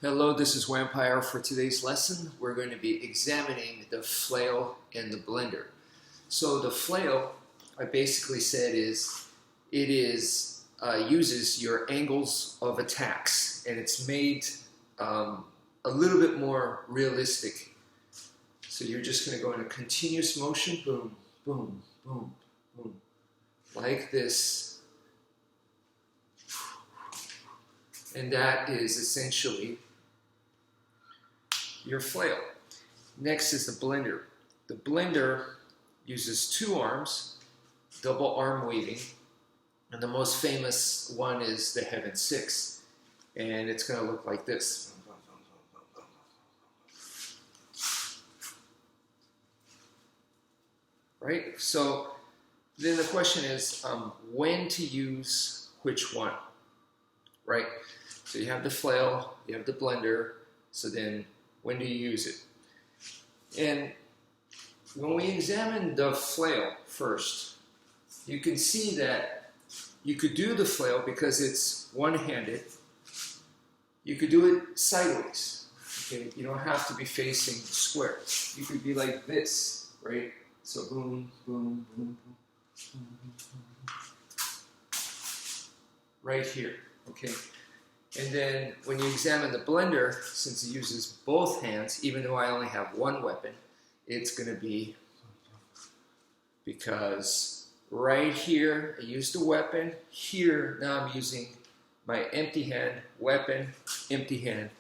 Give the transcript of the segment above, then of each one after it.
Hello, this is Wmpyr. For today's lesson, we're going to be examining the flail and the blender. So the flail, I basically said, uses your angles of attacks, and it's made a little bit more realistic. So you're just going to go in a continuous motion, boom, boom, boom, boom, like this. And that is essentially your flail. Next is the blender. The blender uses two arms, double arm weaving, and the most famous one is the Heaven 6, and it's going to look like this. Right? So then the question is when to use which one, right? So you have the flail, you have the blender, so then when do you use it? And when we examine the flail first, you can see that you could do the flail because it's one-handed. You could do it sideways. Okay? You don't have to be facing square. You could be like this, right? So boom, boom, boom, boom, boom, boom, right here, okay? And then when you examine the blender, since it uses both hands, even though I only have one weapon, it's going to be, because right here I used a weapon, here now I'm using my empty hand, weapon, empty hand.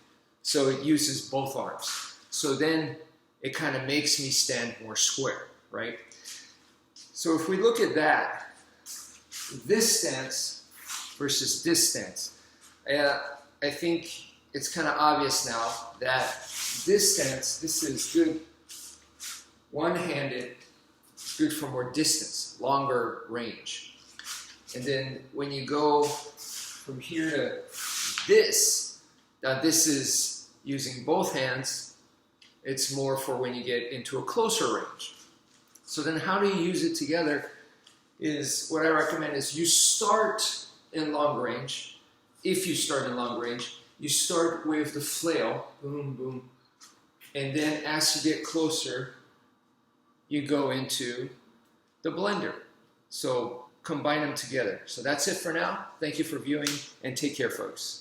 So it uses both arms. So then it kind of makes me stand more square, right? So if we look at that, this stance versus this stance, I think it's kind of obvious now that this stance, this is good one-handed, good for more distance, longer range. And then when you go from here to this, now this is using both hands, it's more for when you get into a closer range. So then how do you use it together is what I recommend is you start in long range. If you start in long range, you start with the flail, boom, boom, and then as you get closer, you go into the blender. So combine them together. So that's it for now. Thank you for viewing, and take care, folks.